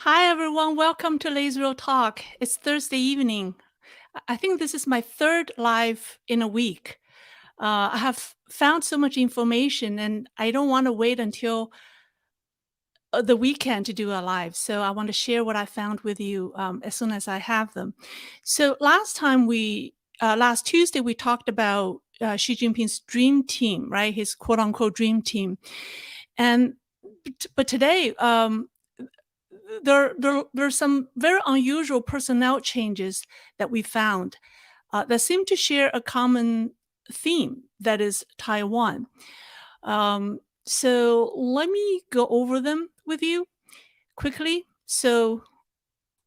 Hi, everyone. Welcome to Leisrealtalk. It's Thursday evening. I think this is my third live in a week. I have found so much information, and I don't want to wait until the weekend to do a live. So I want to share what I found with you as soon as I have them. So last Tuesday, we talked about Xi Jinping's dream team, right? His quote unquote dream team. And but today, there's some very unusual personnel changes that we found that seem to share a common theme, that is Taiwan. So let me go over them with you quickly. So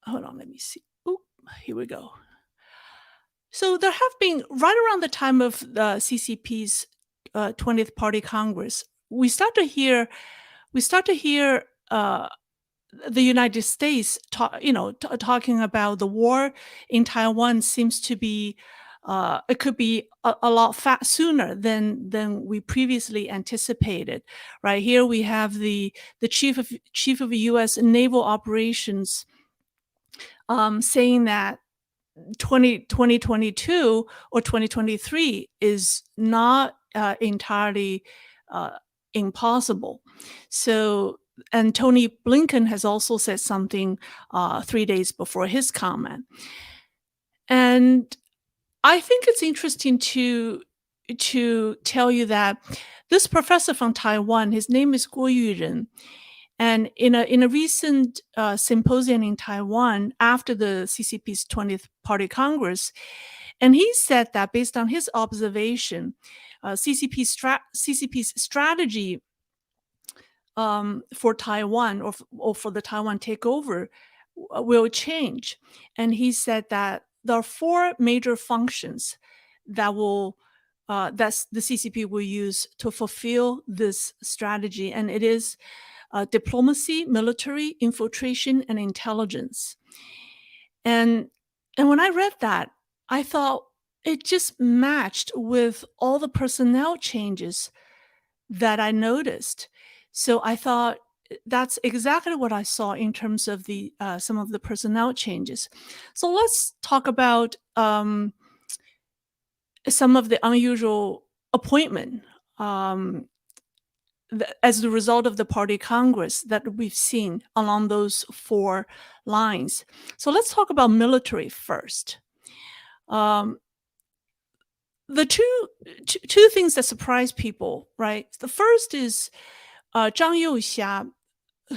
hold on, let me see. Oh, here we go. So there have been, right around the time of the CCP's 20th Party Congress, we start to hear the United States talking about the war in Taiwan. Seems to be it could be a lot sooner than we previously anticipated. Right here we have the chief of U.S. naval operations saying that 2022 or 2023 is not entirely uh, impossible. So, and Tony Blinken has also said something 3 days before his comment. And I think it's interesting to tell you that this professor from Taiwan, his name is Guo Yuren, and in a recent symposium in Taiwan after the CCP's 20th Party Congress, and he said that based on his observation, CCP's strategy for Taiwan or for the Taiwan takeover will change. And he said that there are four major functions that that the CCP will use to fulfill this strategy, and it is diplomacy, military, infiltration, and intelligence. And and when I read that, I thought it just matched with all the personnel changes that I noticed. So I thought that's exactly what I saw in terms of the some of the personnel changes. So let's talk about some of the unusual appointment as the result of the party congress that we've seen along those four lines. So let's talk about military first. Um, the two things that surprise people, right? The first is Zhang Youxia,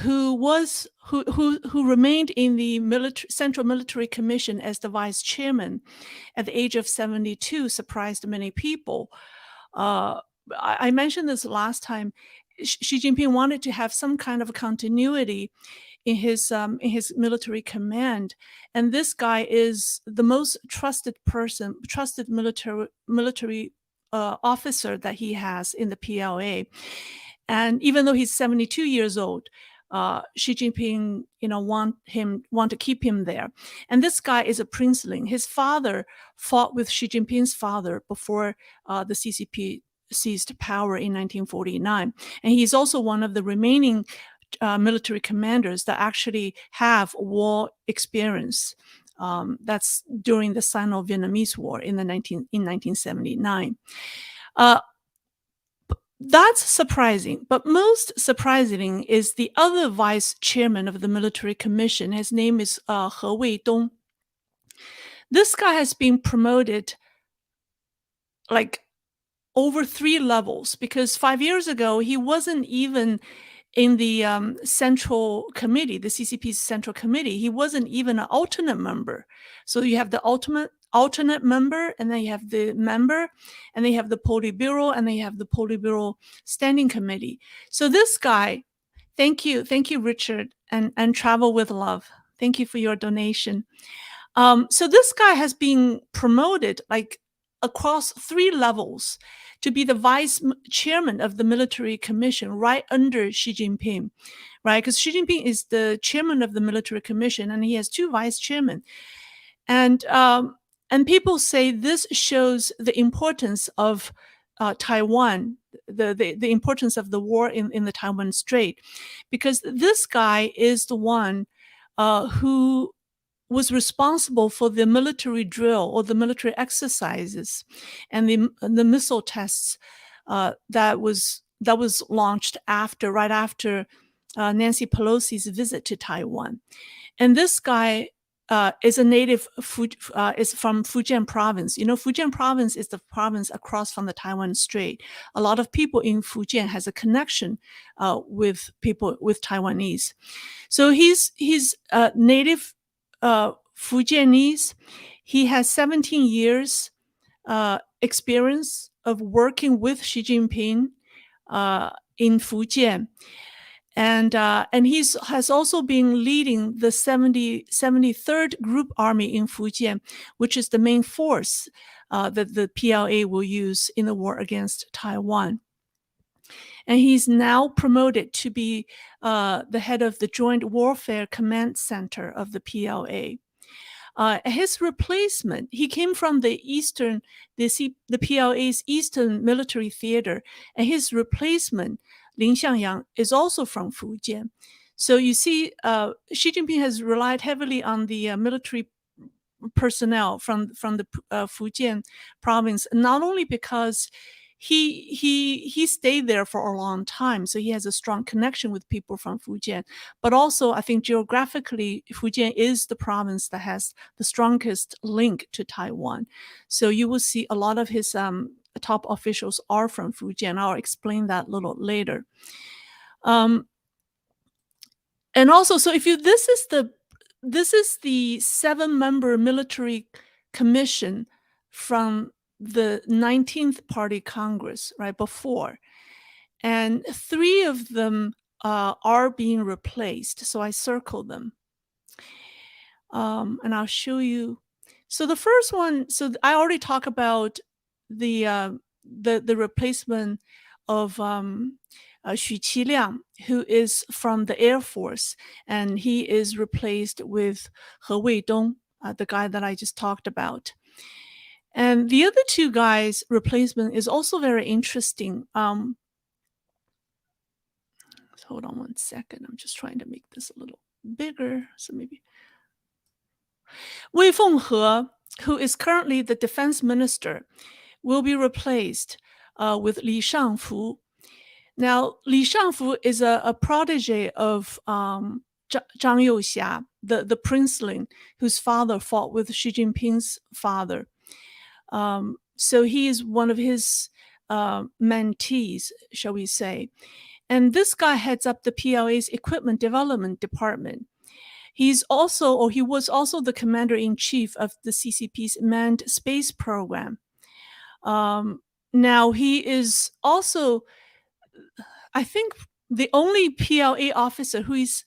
who remained in the Central Military Commission as the vice chairman at the age of 72, surprised many people. I mentioned this last time. Xi Jinping wanted to have some kind of continuity in his military command, and this guy is the most trusted military officer that he has in the PLA. And even though he's 72 years old, Xi Jinping, want to keep him there. And this guy is a princeling. His father fought with Xi Jinping's father before the CCP seized power in 1949. And he's also one of the remaining military commanders that actually have war experience. That's during the Sino-Vietnamese War in 1979. That's surprising, but most surprising is the other vice chairman of the military commission. His name is He Weidong. This guy has been promoted like over 3 levels, because 5 years ago he wasn't even in the central committee, the CCP's central committee. He wasn't even an alternate member. So you have the alternate member, and then you have the member, and then you have the Politburo, and then you have the Politburo Standing Committee. So this guy, thank you, Richard, and Travel with Love. Thank you for your donation. So this guy has been promoted like across 3 levels to be the vice chairman of the military commission right under Xi Jinping, right? Because Xi Jinping is the chairman of the military commission, and he has 2 vice chairmen. And people say this shows the importance of Taiwan, the importance of the war in the Taiwan Strait, because this guy is the one who was responsible for the military drill or the military exercises and the missile tests that was launched right after Nancy Pelosi's visit to Taiwan. And this guy is a native, is from Fujian province. Fujian province is the province across from the Taiwan Strait. A lot of people in Fujian has a connection with people, with Taiwanese. So he's native Fujianese. He has 17 years experience of working with Xi Jinping in Fujian. And has also been leading the 73rd Group Army in Fujian, which is the main force that the PLA will use in the war against Taiwan. And he's now promoted to be the head of the Joint Warfare Command Center of the PLA. His replacement, he came from the PLA's Eastern Military Theater, and his replacement, Lin Xiangyang, is also from Fujian. So you see, Xi Jinping has relied heavily on the military personnel from the Fujian province, not only because he stayed there for a long time, so he has a strong connection with people from Fujian, but also I think geographically Fujian is the province that has the strongest link to Taiwan. So you will see a lot of his top officials are from Fujian. I'll explain that a little later. And also, so this is the 7-member military commission from the 19th Party Congress, right before. And 3 of them are being replaced. So I circled them. And I'll show you. So the first one, so I already talked about the replacement of Xu Qiliang, who is from the Air Force, and he is replaced with He Weidong, the guy that I just talked about. And the other 2 guys' replacement is also very interesting. Hold on one second. I'm just trying to make this a little bigger. So maybe Wei Fenghe, who is currently the defense minister, will be replaced with Li Shangfu. Now, Li Shangfu is a protege of Zhang Youxia, the princeling whose father fought with Xi Jinping's father. So he is one of his mentees, shall we say. And this guy heads up the PLA's Equipment Development Department. He was also the commander-in-chief of the CCP's Manned Space Program. Now, he is also, I think, the only PLA officer who's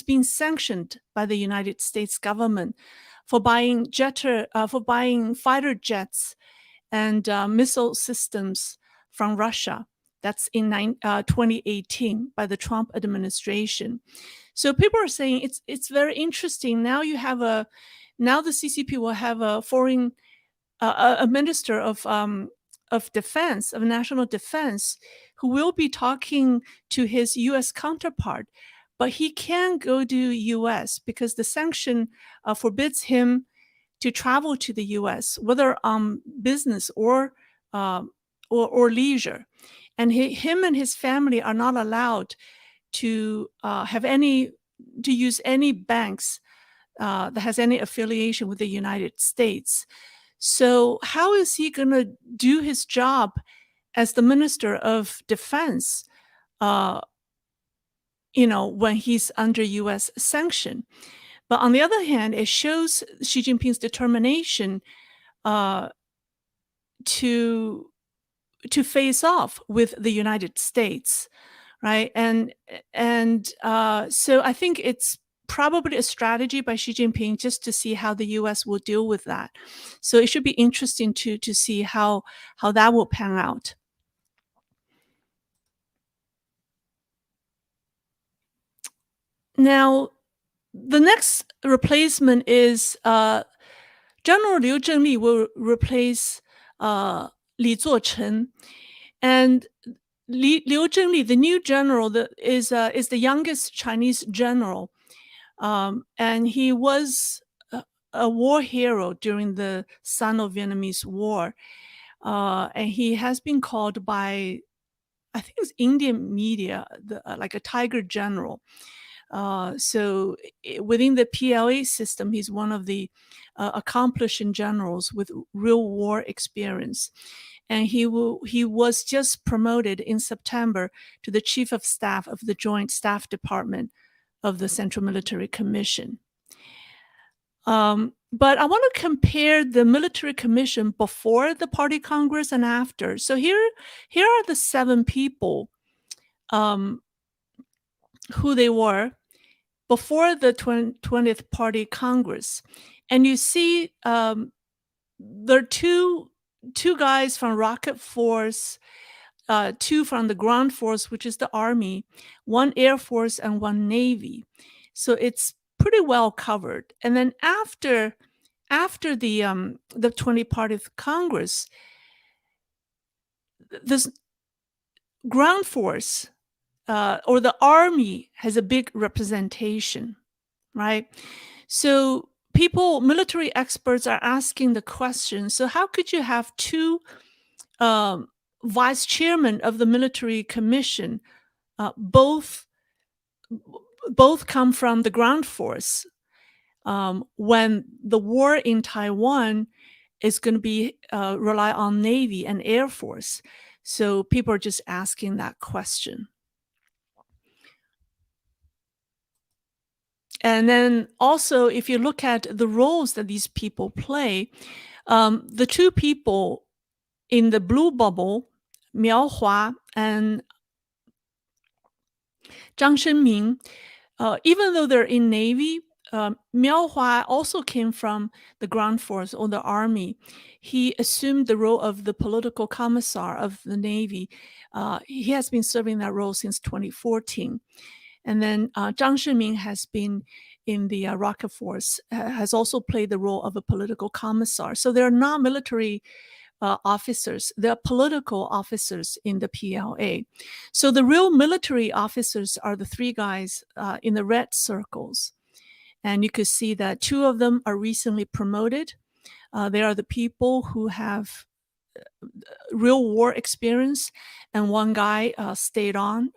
been sanctioned by the United States government for buying fighter jets and missile systems from Russia. That's in 2018 by the Trump administration. So people are saying it's very interesting. Now the CCP will have a foreign a minister of defense, of national defense, who will be talking to his U.S. counterpart, but he can't go to U.S. because the sanction forbids him to travel to the U.S., whether on business or leisure, and him and his family are not allowed to use any banks that has any affiliation with the United States. So how is he going to do his job as the Minister of Defense, when he's under U.S. sanction? But on the other hand, it shows Xi Jinping's determination to face off with the United States, right? And so I think it's probably a strategy by Xi Jinping just to see how the U.S. will deal with that. So it should be interesting to see how that will pan out. Now, the next replacement is General Liu Zhengli will replace Li Zuochen, and Liu Zhengli, the new general, is the youngest Chinese general. And he was a war hero during the Sino-Vietnamese War. And he has been called by, I think it's Indian media, like a tiger general. So within the PLA system, he's one of the accomplished generals with real war experience. And he was just promoted in September to the chief of staff of the Joint Staff Department of the Central Military Commission. But I want to compare the military commission before the party congress and after. So here are the 7 people who they were before the 20th Party Congress. And you see there are two guys from Rocket Force, 2 from the ground force, which is the Army, 1 Air Force, and 1 Navy. So it's pretty well covered. And then after the 20th Party Congress, this ground force or the Army has a big representation, right? So military experts are asking the question, so how could you have 2 vice chairmen of the military commission, both come from the ground force, when the war in Taiwan is going to be rely on Navy and Air Force? So people are just asking that question. And then also, if you look at the roles that these people play, the 2 people in the blue bubble, Miao Hua and Zhang Shenming, even though they're in Navy, Miao Hua also came from the ground force or the Army. He assumed the role of the political commissar of the Navy. He has been serving that role since 2014. And then Zhang Shenming has been in the Rocket Force, has also played the role of a political commissar. So they're not military officers, they're political officers in the PLA. So the real military officers are the 3 guys in the red circles. And you could see that 2 of them are recently promoted. They are the people who have real war experience, and 1 guy stayed on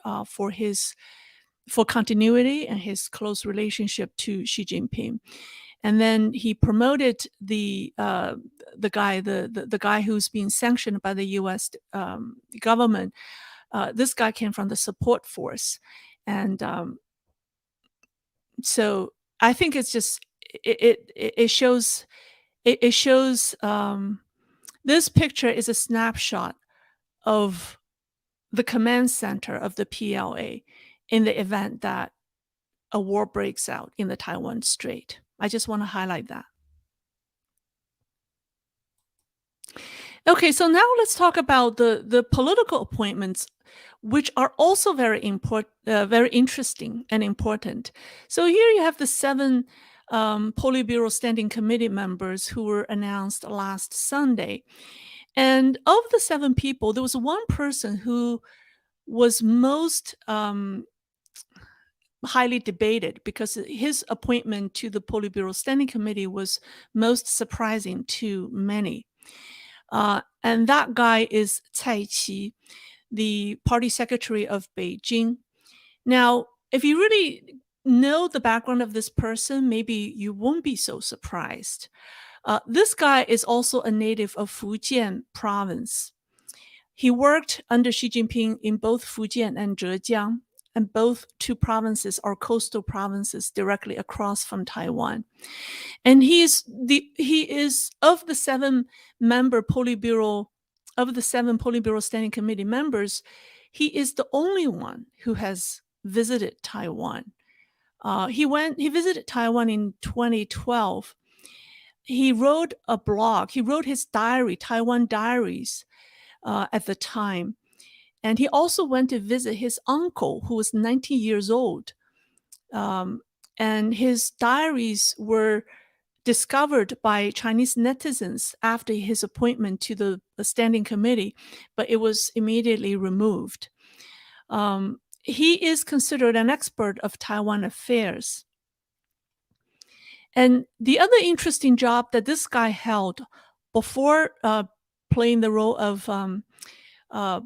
for continuity and his close relationship to Xi Jinping. And then he promoted the guy who's being sanctioned by the U.S. Government. This guy came from the support force, and so I think it's just it shows this picture is a snapshot of the command center of the PLA in the event that a war breaks out in the Taiwan Strait. I just want to highlight that. Okay, so now let's talk about the political appointments, which are also very interesting and important. So here you have the 7 Politburo Standing Committee members who were announced last Sunday. And of the 7 people, there was 1 person who was most highly debated because his appointment to the Politburo Standing Committee was most surprising to many. And that guy is Cai Qi, the party secretary of Beijing. Now, if you really know the background of this person, maybe you won't be so surprised. This guy is also a native of Fujian province. He worked under Xi Jinping in both Fujian and Zhejiang, and both 2 provinces are coastal provinces directly across from Taiwan. And he is of the 7 Politburo Standing Committee members, he is the only one who has visited Taiwan. He visited Taiwan in 2012. He wrote a blog. He wrote his diary, Taiwan Diaries, at the time. And he also went to visit his uncle, who was 90 years old. And his diaries were discovered by Chinese netizens after his appointment to the standing committee, but it was immediately removed. He is considered an expert of Taiwan affairs. And the other interesting job that this guy held before playing the role of uh,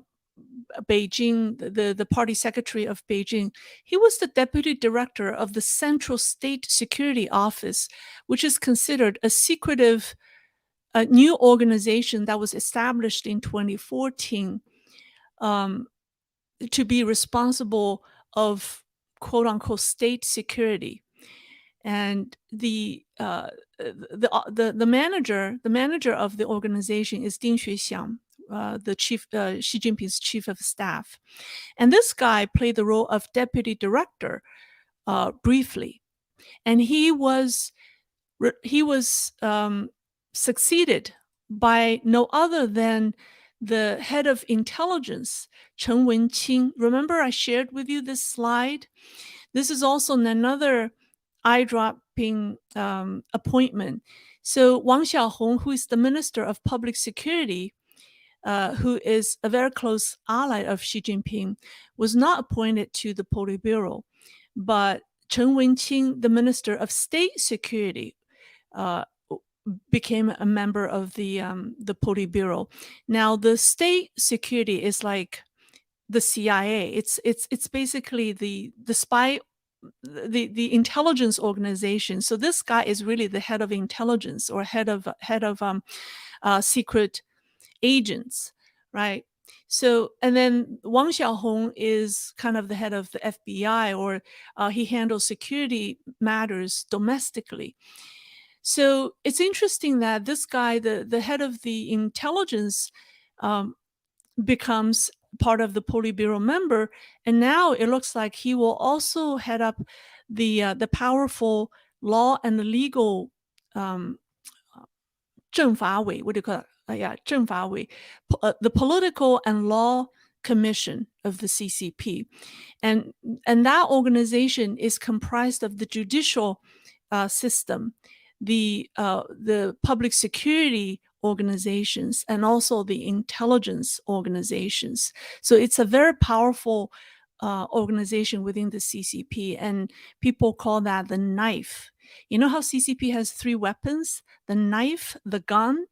Beijing, the party secretary of Beijing, he was the deputy director of the Central State Security Office, which is considered a secretive new organization that was established in 2014 um, to be responsible of quote unquote state security. And the manager of the organization is Ding Xuexiang, the chief Xi Jinping's chief of staff, and this guy played the role of deputy director briefly, and he was succeeded by no other than the head of intelligence, Chen Wenqing. Remember, I shared with you this slide. This is also another eye-dropping appointment. So Wang Xiaohong, who is the Minister of Public Security, who is a very close ally of Xi Jinping, was not appointed to the Politburo, but Chen Wenqing, the Minister of State Security, uh, became a member of the Politburo. Now, the state security is like the CIA. It's basically the spy, the intelligence organization. So this guy is really the head of intelligence, or head of secret agents, right? So, and then Wang Xiaohong is kind of the head of the FBI, or he handles security matters domestically. So it's interesting that this guy, the head of the intelligence, becomes part of the Politburo member, and now it looks like he will also head up the powerful law and the legal 政法委, what do you call it? Yeah, 政法委, the Political and Law Commission of the CCP, and that organization is comprised of the judicial system, the public security organizations, and also the intelligence organizations. So it's a very powerful organization within the CCP, and people call that the knife. You know how CCP has 3 weapons: the knife, the gun,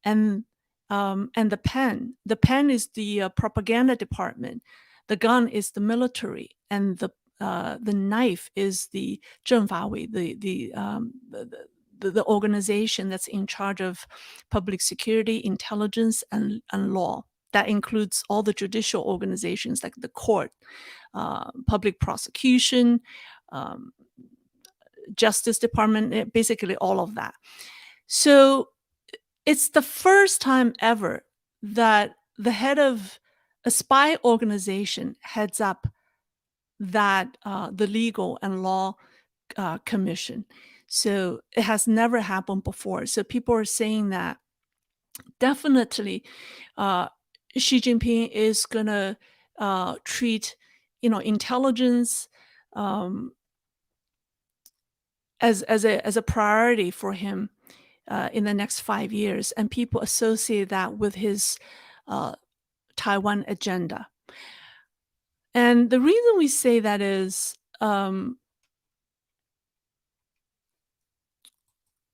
and the pen. The pen is the propaganda department. The gun is the military, and the knife is the 政法委, the organization that's in charge of public security, intelligence, and law. That includes all the judicial organizations like the court, public prosecution, Justice Department, basically all of that. So it's the first time ever that the head of a spy organization heads up that the Legal and Law Commission. So it has never happened before. So people are saying that definitely Xi Jinping is going to treat, intelligence as a priority for him in the next 5 years, and people associate that with his Taiwan agenda. And the reason we say that is,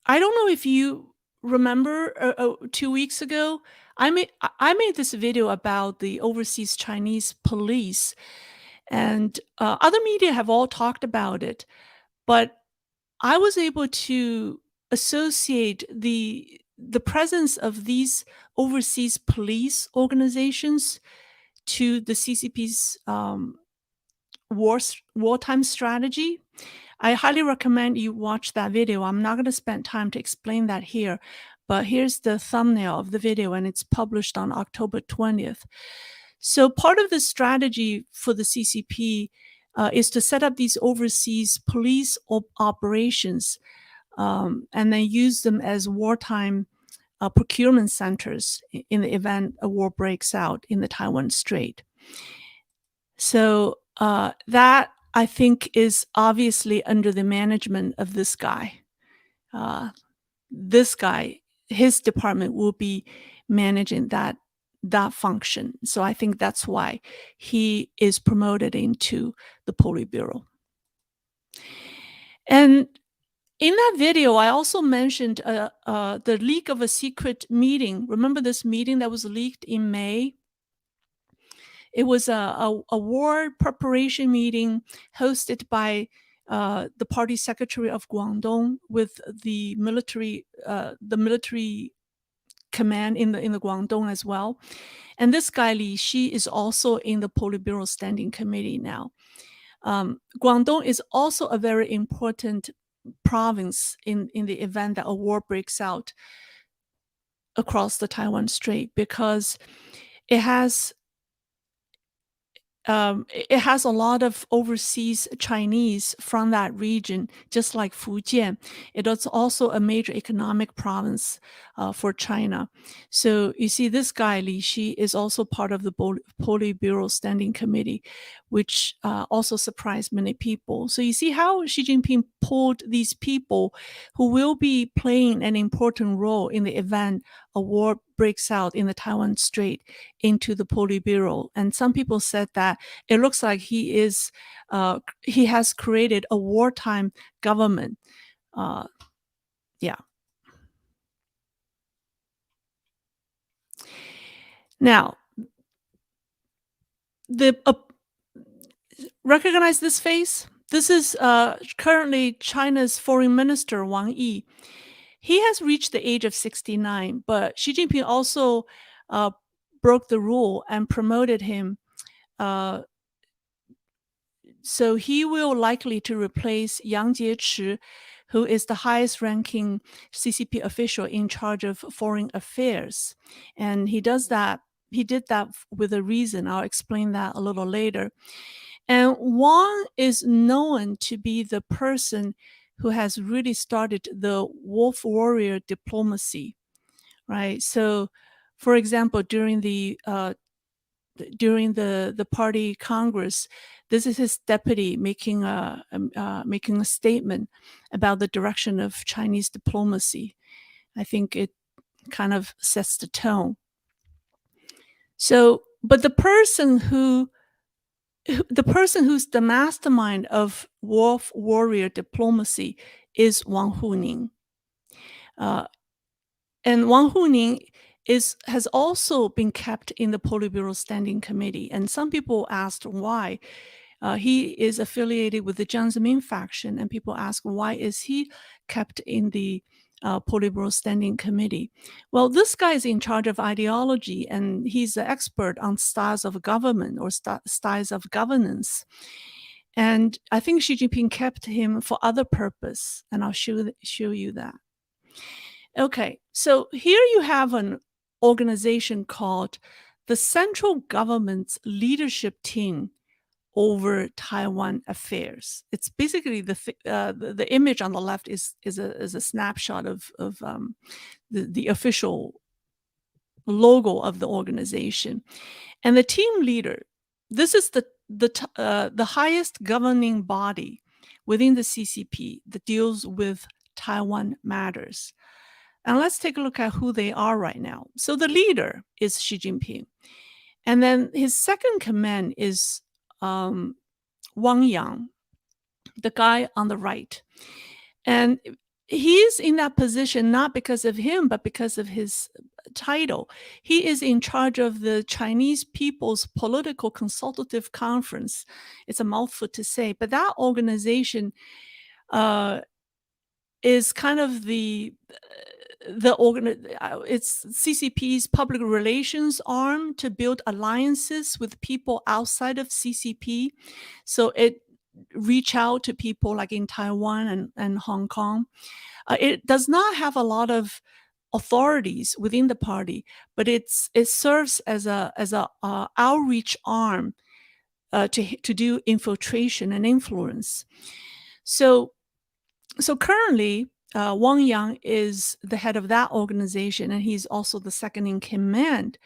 I don't know if you remember 2 weeks ago, I made this video about the overseas Chinese police, and other media have all talked about it, but I was able to associate the presence of these overseas police organizations to the CCP's wartime strategy. I highly recommend you watch that video. I'm not going to spend time to explain that here, but here's the thumbnail of the video, and it's published on October 20th. So part of the strategy for the CCP is to set up these overseas police operations and then use them as wartime procurement centers in the event a war breaks out in the Taiwan Strait. So that, I think, is obviously under the management of this guy. This guy, his department will be managing that function. So I think that's why he is promoted into the Politburo. And In that video, I also mentioned the leak of a secret meeting. Remember this meeting that was leaked in May? It was a war preparation meeting hosted by the party secretary of Guangdong with the military command in the Guangdong as well. And this guy Li Xi is also in the Politburo Standing Committee now. Guangdong is also a very important province in the event that a war breaks out across the Taiwan Strait, because it has it has a lot of overseas Chinese from that region, just like Fujian. It is also a major economic province for China. So you see, this guy Li Xi is also part of the Politburo Standing Committee, which also surprised many people. So you see how Xi Jinping pulled these people who will be playing an important role in the event a war breaks out in the Taiwan Strait into the Politburo. And some people said that it looks like he has created a wartime government. Yeah. Now, recognize this face? This is currently China's foreign minister, Wang Yi. He has reached the age of 69, but Xi Jinping also broke the rule and promoted him. So he will likely to replace Yang Jiechi, who is the highest ranking CCP official in charge of foreign affairs. And he did that with a reason. I'll explain that a little later. And Wang is known to be the person who has really started the wolf warrior diplomacy, right? So, for example, during the party congress, this is his deputy making a statement about the direction of Chinese diplomacy. I think it kind of sets the tone. So, but the person who's the mastermind of wolf warrior diplomacy is Wang Huning. And Wang Huning has also been kept in the Politburo Standing Committee. And some people asked why. He is affiliated with the Jiang Zemin faction, and people ask, why is he kept in the Politburo Standing Committee? Well, this guy is in charge of ideology, and he's an expert on styles of government or styles of governance. And I think Xi Jinping kept him for other purpose, and I'll show you that. Okay, so here you have an organization called the Central Government's Leadership Team over Taiwan Affairs. It's basically the image on the left is a snapshot of the official logo of the organization, and the team leader. This is the highest governing body within the CCP that deals with Taiwan matters. And let's take a look at who they are right now. So the leader is Xi Jinping. And then his second command is Wang Yang, the guy on the right. And he's in that position not because of him, but because of his title. He is in charge of the Chinese People's Political Consultative Conference. It's a mouthful to say, but that organization is kind of it's CCP's public relations arm to build alliances with people outside of CCP. So it reach out to people like in Taiwan and Hong Kong. It does not have a lot of authorities within the party, but it serves as a outreach arm to do infiltration and influence. So currently, Wang Yang is the head of that organization, and he's also the second in command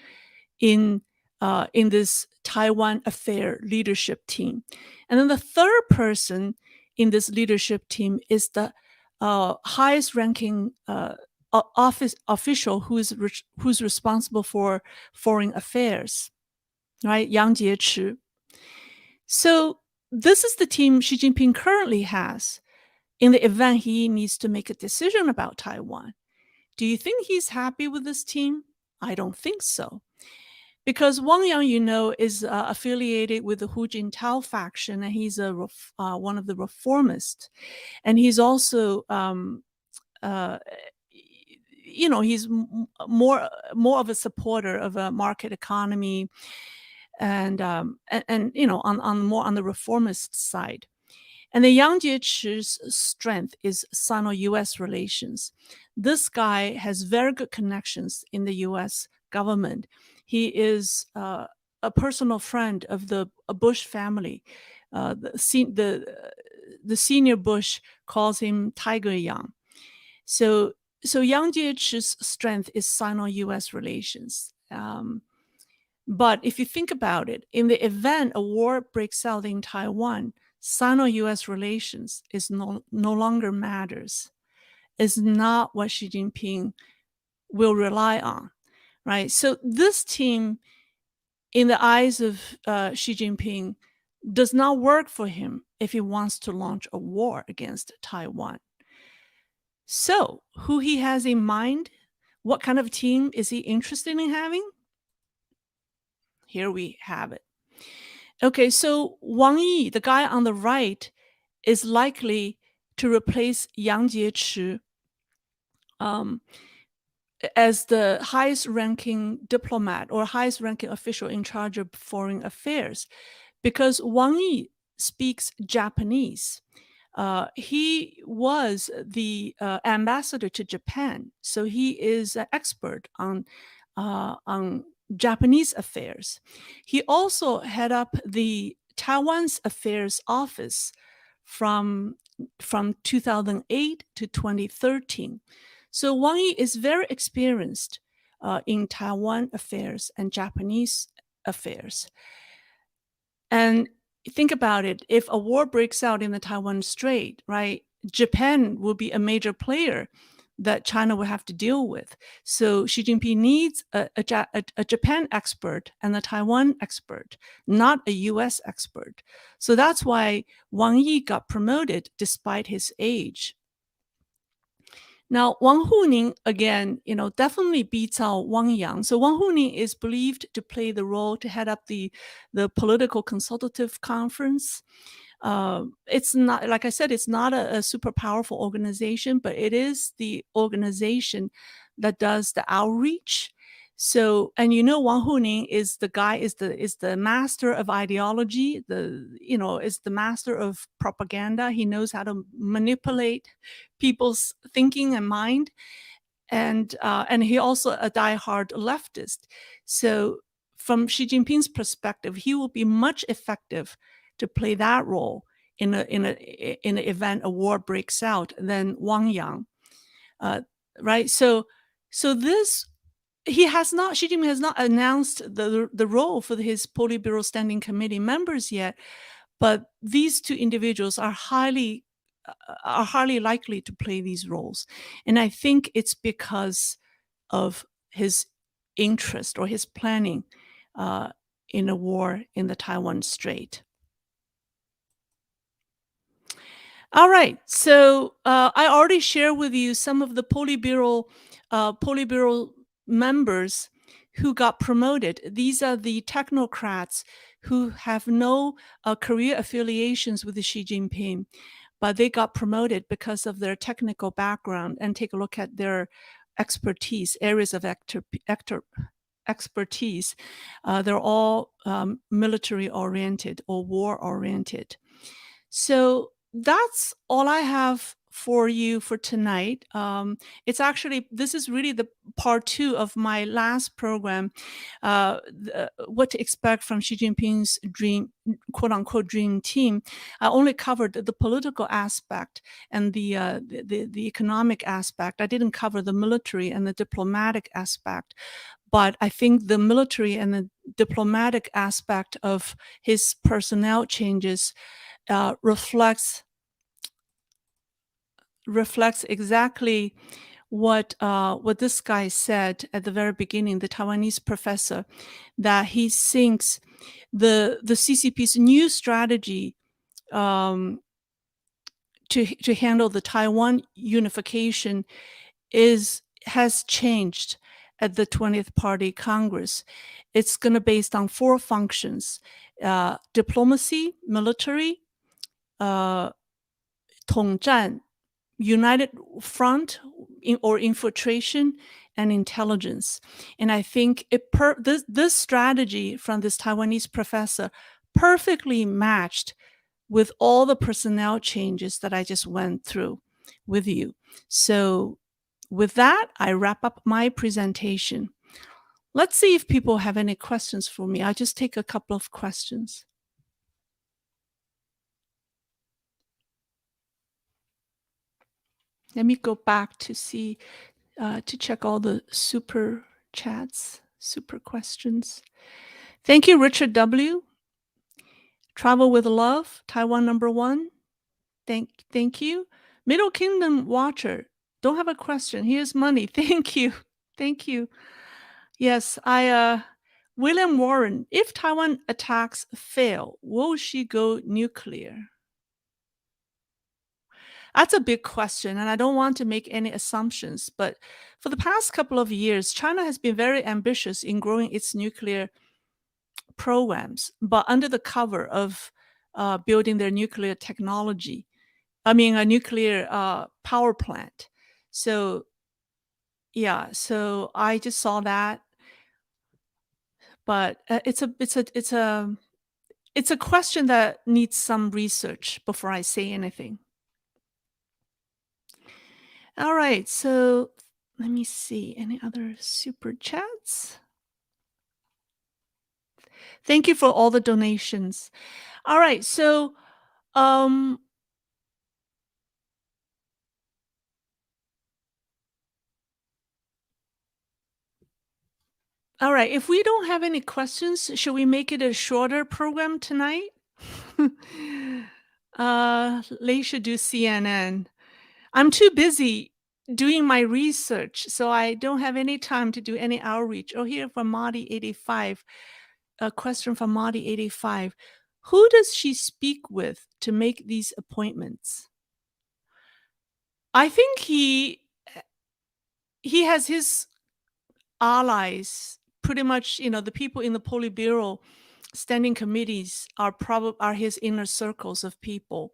in this Taiwan affair leadership team. And then the third person in this leadership team is the highest ranking office official who's responsible for foreign affairs, right? Yang Jiechi. So this is the team Xi Jinping currently has. in the event he needs to make a decision about Taiwan. Do you think he's happy with this team? I don't think so. Because Wang Yang, is affiliated with the Hu Jintao faction, and he's one of the reformists. And he's also, uh, he's more of a supporter of a market economy, and on the reformist side. And the Yang Jiechi's strength is Sino-U.S. relations. This guy has very good connections in the U.S. government. He is a personal friend of the Bush family. The senior Bush calls him Tiger Yang. So Yang Jiechi's strength is Sino-U.S. relations. But if you think about it, in the event a war breaks out in Taiwan, Sino-U.S. relations is no longer matters. It's not what Xi Jinping will rely on, right? So this team, in the eyes of Xi Jinping, does not work for him if he wants to launch a war against Taiwan. So who he has in mind? What kind of team is he interested in having? Here we have it. Okay, so Wang Yi, the guy on the right, is likely to replace Yang Jiechi as the highest ranking diplomat or highest ranking official in charge of foreign affairs, because Wang Yi speaks Japanese. He was the ambassador to Japan, so he is an expert on Japanese affairs. He also head up the Taiwan's affairs office from 2008 to 2013. So Wang Yi is very experienced in Taiwan affairs and Japanese affairs. And think about it, if a war breaks out in the Taiwan Strait, right, Japan will be a major player that China will have to deal with. So Xi Jinping needs a Japan expert and a Taiwan expert, not a US expert. So that's why Wang Yi got promoted despite his age. Now, Wang Huning, again, definitely beats out Wang Yang. So Wang Huning is believed to play the role to head up the political consultative conference. It's not, like I said, it's not a super powerful organization, but it is the organization that does the outreach. So, and Wang Huning is the master of ideology, is the master of propaganda. He knows how to manipulate people's thinking and mind. And he also a diehard leftist. So from Xi Jinping's perspective, he will be much effective to play that role in an event a war breaks out than Wang Yang, right? So this Xi Jinping has not announced the role for his Politburo Standing Committee members yet, but these two individuals are highly likely to play these roles, and I think it's because of his interest or his planning in a war in the Taiwan Strait. All right, so I already shared with you some of the Politburo members who got promoted. These are the technocrats who have no career affiliations with Xi Jinping, but they got promoted because of their technical background. And take a look at their expertise, areas of expertise. They're all military oriented or war oriented. So that's all I have for you for tonight. This is really the part 2 of my last program, what to expect from Xi Jinping's dream, quote unquote, dream team. I only covered the political aspect and the economic aspect. I didn't cover the military and the diplomatic aspect. But I think the military and the diplomatic aspect of his personnel changes reflects exactly what this guy said at the very beginning, the Taiwanese professor, that he thinks the CCP's new strategy to to handle the Taiwan unification has changed at the 20th Party Congress. It's going to based on 4 functions: diplomacy, military, 统战, united front or infiltration, and intelligence. And I think this strategy from this Taiwanese professor perfectly matched with all the personnel changes that I just went through with you. So with that, I wrap up my presentation. Let's see if people have any questions for me. I'll just take a couple of questions. Let me go back to see, to check all the super chats, super questions. Thank you, Richard W. Travel with Love, Taiwan #1. Thank you. Middle Kingdom Watcher, don't have a question. Here's money. Thank you. Thank you. Yes, William Warren, if Taiwan attacks fail, will she go nuclear? That's a big question, and I don't want to make any assumptions. But for the past couple of years, China has been very ambitious in growing its nuclear programs, but under the cover of building their nuclear technology. I mean, a nuclear power plant. So, yeah. So I just saw that, but it's a question that needs some research before I say anything. All right, so let me see any other super chats. Thank you for all the donations. All right, so all right, if we don't have any questions, should we make it a shorter program tonight? Lei should do CNN. I'm too busy doing my research, so I don't have any time to do any outreach. Oh, here from Marty85, a question from Marty85. Who does she speak with to make these appointments? I think he has his allies, pretty much, the people in the Politburo standing committees are his inner circles of people.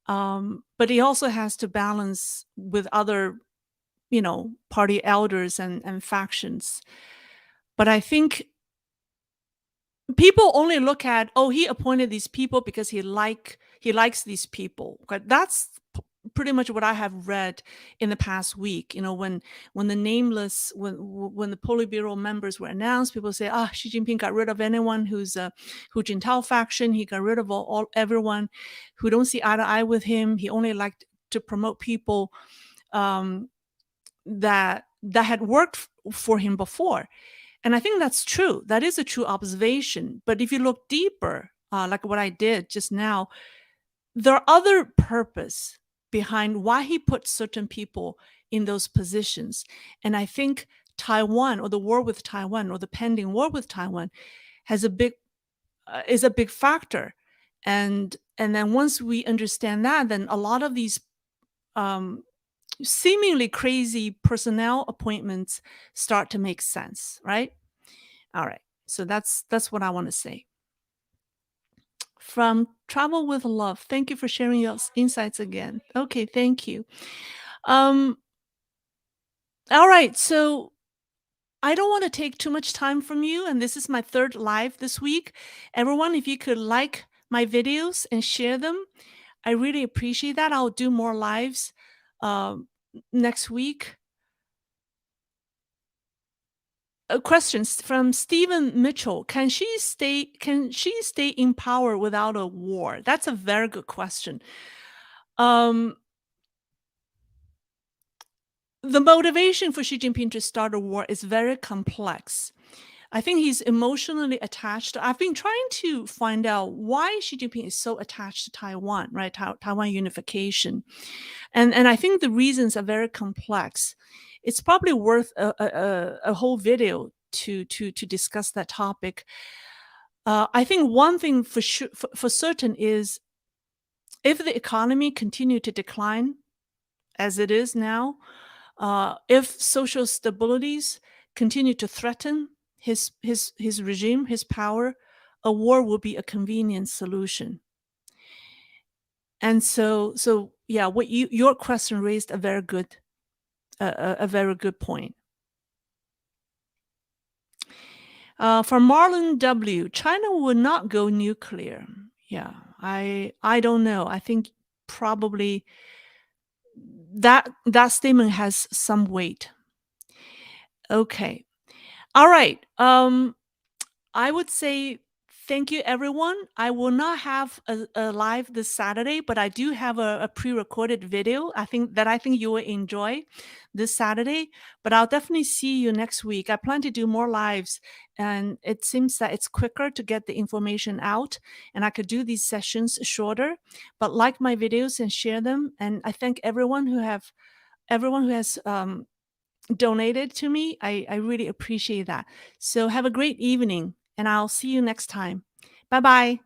But he also has to balance with other, party elders and factions. But I think people only look at, oh, he appointed these people because he likes these people. But that's pretty much what I have read in the past week. When the nameless, when the Politburo members were announced, people say, Xi Jinping got rid of anyone who's a Hu Jintao faction. He got rid of everyone who don't see eye to eye with him. He only liked to promote people that had worked for him before. And I think that's true. That is a true observation. But if you look deeper, like what I did just now, there are other purpose behind why he put certain people in those positions. And I think Taiwan, or the war with Taiwan, or the pending war with Taiwan, is a big factor. And then once we understand that, then a lot of these seemingly crazy personnel appointments start to make sense, right? All right. So that's what I want to say. From Travel with Love, thank you for sharing your insights again. Okay, thank you. All right, so I don't want to take too much time from you, and this is my 3rd live this week. Everyone, if you could like my videos and share them, I really appreciate that. I'll do more lives next week. Questions from Stephen Mitchell. Can she stay in power without a war? That's a very good question. The motivation for Xi Jinping to start a war is very complex. I think he's emotionally attached. I've been trying to find out why Xi Jinping is so attached to Taiwan, right? Taiwan unification. And I think the reasons are very complex. It's probably worth a whole video to discuss that topic. I think one thing for certain is if the economy continue to decline as it is now, if social stabilities continue to threaten his regime, his power, a war will be a convenient solution. And so yeah, what your question raised a very good point. From Marlon W, China will not go nuclear. Yeah, I don't know. I think probably that statement has some weight. Okay. All right. I would say thank you, everyone. I will not have a live this Saturday, but I do have a pre-recorded video. I think you will enjoy this Saturday. But I'll definitely see you next week. I plan to do more lives, and it seems that it's quicker to get the information out, and I could do these sessions shorter. But like my videos and share them. And I thank everyone who has donated to me. I really appreciate that. So have a great evening, and I'll see you next time. Bye bye.